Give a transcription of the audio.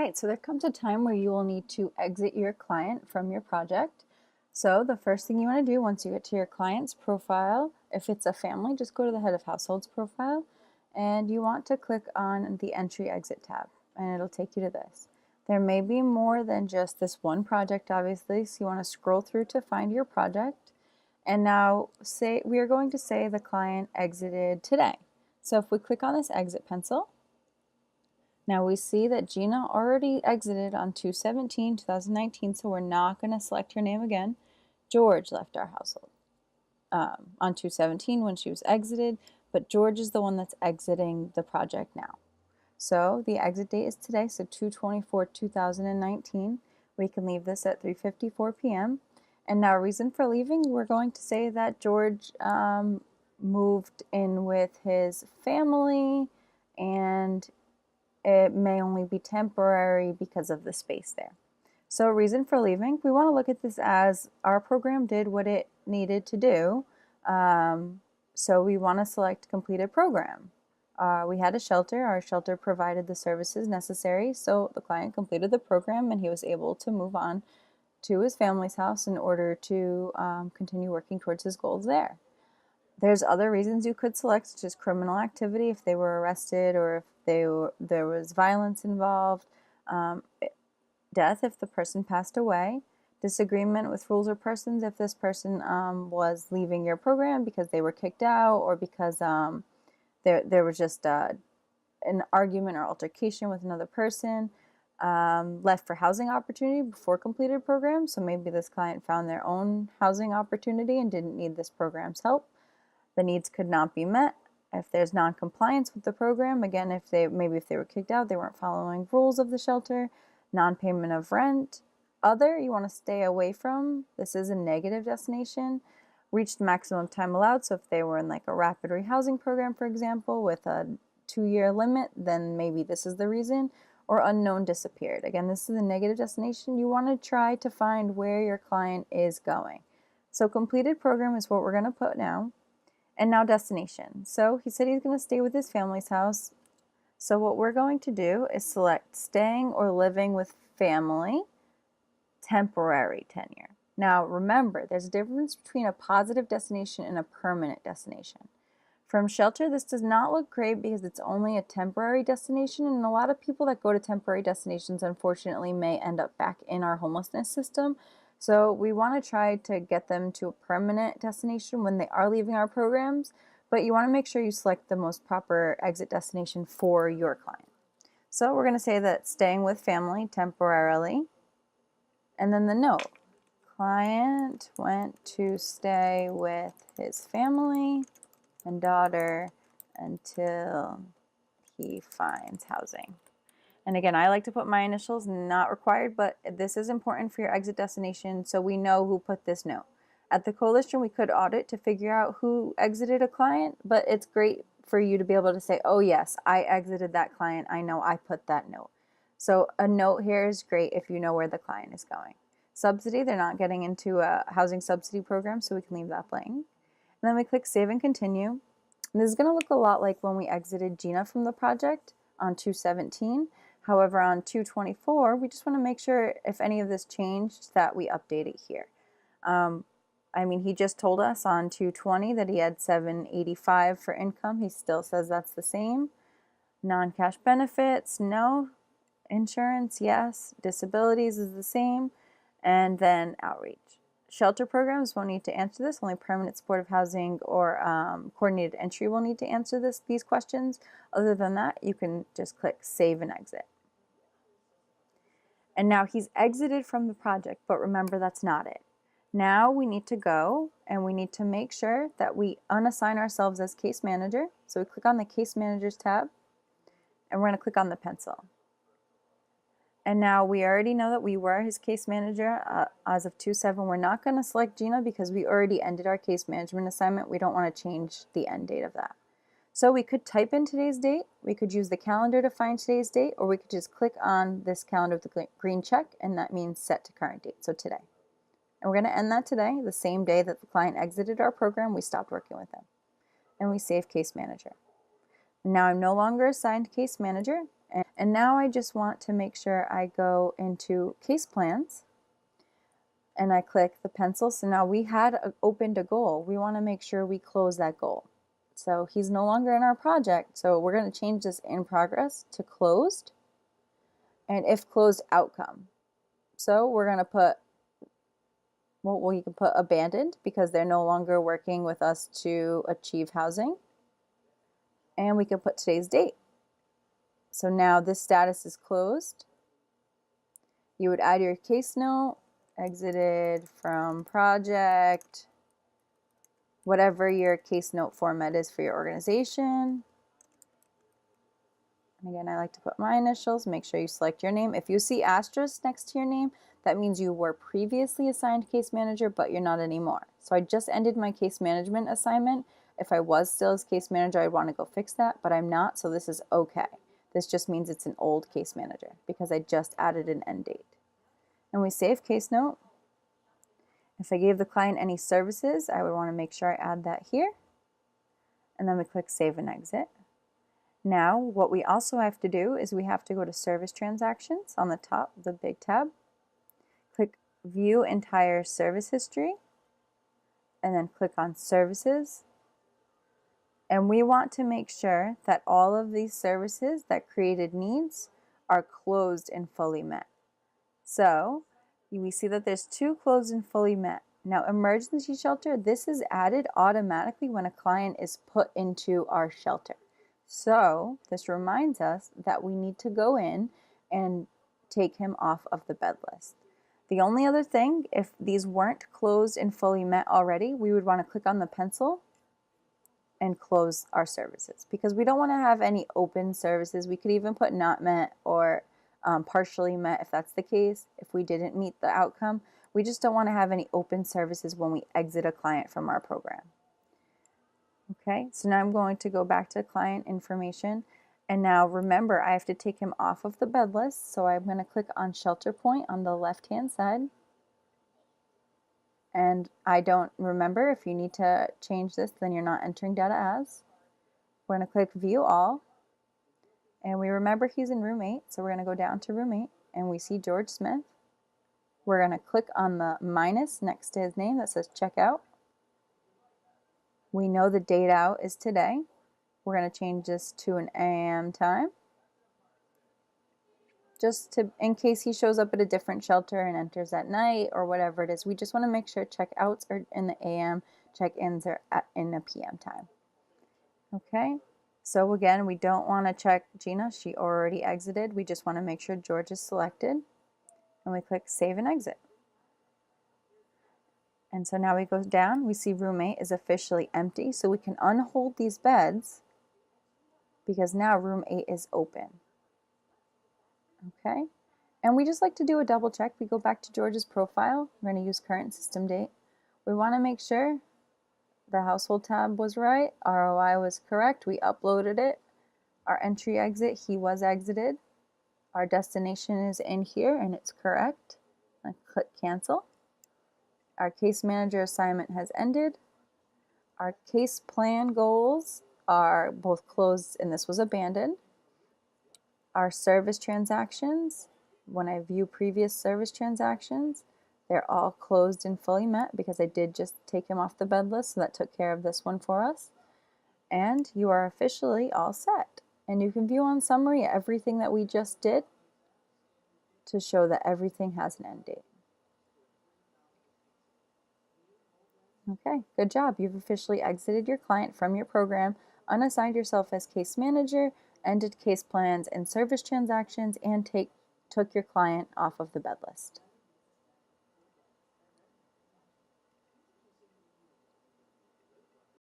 Right, so there comes a time where you will need to exit your client from your project. So the first thing you want to do once you get to your client's profile, if it's a family, just go to the head of households profile and you want to click on the entry exit tab and it'll take you to this. There may be more than just this one project, obviously, so you want to scroll through to find your project. And now we are going to say the client exited today. So if we click on this exit pencil, now we see that Gina already exited on 2/17/2019, so we're not going to select her name again. George left our household on 2/17 when she was exited, but George is the one that's exiting the project now. So the exit date is today, so 2/24/2019. We can leave this at 3:54 p.m. And now reason for leaving, we're going to say that George moved in with his family and it may only be temporary because of the space there. So reason for leaving, we want to look at this as our program did what it needed to do. So we want to select completed program. We had a shelter. Our shelter provided the services necessary. So the client completed the program and he was able to move on to his family's house in order to continue working towards his goals there. There's other reasons you could select, such as criminal activity, if they were arrested or if there was violence involved, death if the person passed away, disagreement with rules or persons if this person was leaving your program because they were kicked out or because there was just an argument or altercation with another person, left for housing opportunity before completed program, so maybe this client found their own housing opportunity and didn't need this program's help. The needs could not be met. If there's non-compliance with the program, again, if they were kicked out, they weren't following rules of the shelter, non-payment of rent. Other, you want to stay away from. This is a negative destination. Reached maximum time allowed, so if they were in like a rapid rehousing program, for example, with a 2-year limit, then maybe this is the reason. Or unknown disappeared. Again, this is a negative destination. You want to try to find where your client is going. So completed program is what we're going to put now. And now destination. So he said he's going to stay with his family's house. So what we're going to do is select staying or living with family, temporary tenure. Now remember, there's a difference between a positive destination and a permanent destination. From shelter, this does not look great because it's only a temporary destination, and a lot of people that go to temporary destinations unfortunately may end up back in our homelessness system. So we want to try to get them to a permanent destination when they are leaving our programs, but you want to make sure you select the most proper exit destination for your client. So we're going to say that staying with family temporarily, and then the note. Client went to stay with his family and daughter until he finds housing. And again, I like to put my initials, not required, but this is important for your exit destination so we know who put this note. At the coalition, we could audit to figure out who exited a client, but it's great for you to be able to say, oh yes, I exited that client. I know I put that note. So a note here is great if you know where the client is going. Subsidy, they're not getting into a housing subsidy program, so we can leave that blank. And then we click Save and Continue. And this is going to look a lot like when we exited Gina from the project on 2/17. However, on 2/24, we just want to make sure if any of this changed that we update it here. He just told us on 2/20 that he had $785 for income. He still says that's the same. Non-cash benefits, no. Insurance, yes. Disabilities is the same. And then outreach. Shelter programs won't need to answer this. Only permanent supportive housing or coordinated entry will need to answer these questions. Other than that, you can just click Save and Exit. And now he's exited from the project, but remember that's not it. Now we need to go and we need to make sure that we unassign ourselves as case manager. So we click on the Case Managers tab and we're going to click on the pencil. And now we already know that we were his case manager as of 2/7. We're not going to select Gina because we already ended our case management assignment. We don't want to change the end date of that. So we could type in today's date, we could use the calendar to find today's date, or we could just click on this calendar with the green check, and that means set to current date, so today. And we're going to end that today, the same day that the client exited our program, we stopped working with them. And we save case manager. Now I'm no longer assigned case manager, and And now I just want to make sure I go into case plans and I click the pencil. So now we had opened a goal. We want to make sure we close that goal. So he's no longer in our project. So we're going to change this in progress to closed and if closed outcome. So we're going to put, well, we can put abandoned because they're no longer working with us to achieve housing. And we can put today's date. So now this status is closed. You would add your case note, exited from project, whatever your case note format is for your organization. And again, I like to put my initials. Make sure you select your name. If you see asterisk next to your name, that means you were previously assigned case manager, but you're not anymore. So I just ended my case management assignment. If I was still as case manager, I'd want to go fix that, but I'm not, so this is okay. This just means it's an old case manager because I just added an end date. And we save case note. If I gave the client any services, I would want to make sure I add that here. And then we click Save and Exit. Now, what we also have to do is we have to go to Service Transactions on the top, the big tab. Click View Entire Service History. And then click on Services. And we want to make sure that all of these services that created needs are closed and fully met. So we see that there's 2 closed and fully met. Now, emergency shelter, this is added automatically when a client is put into our shelter. So this reminds us that we need to go in and take him off of the bed list. The only other thing, if these weren't closed and fully met already, we would want to click on the pencil and close our services because we don't want to have any open services. We could even put not met or partially met if that's the case, if we didn't meet the outcome. We just don't want to have any open services when we exit a client from our program. Okay, so now I'm going to go back to client information. And now remember, I have to take him off of the bed list. So I'm going to click on Shelter Point on the left-hand side. And I don't remember, if you need to change this, then you're not entering data as. We're going to click View All. And we remember he's in room 8, so we're going to go down to room 8, and we see George Smith. We're going to click on the minus next to his name that says Check Out. We know the date out is today. We're going to change this to an AM time. Just to, in case he shows up at a different shelter and enters at night or whatever it is, we just want to make sure check-outs are in the AM, check-ins are in the PM time. Okay, so again, we don't want to check Gina. She already exited. We just want to make sure George is selected. And we click Save and Exit. And so now we go down. We see room 8 is officially empty. So we can unhold these beds because now room 8 is open. Okay, and we just like to do a double check. We go back to George's profile. We're going to use current system date. We want to make sure the household tab was right, ROI was correct, we uploaded it. Our entry exit, he was exited. Our destination is in here and it's correct. I click cancel. Our case manager assignment has ended. Our case plan goals are both closed and this was abandoned. Our service transactions, when I view previous service transactions, they're all closed and fully met because I did just take him off the bed list, so that took care of this one for us. And you are officially all set. And you can view on summary everything that we just did to show that everything has an end date. Okay, good job. You've officially exited your client from your program, unassigned yourself as case manager, ended case plans and service transactions, and took your client off of the bed list.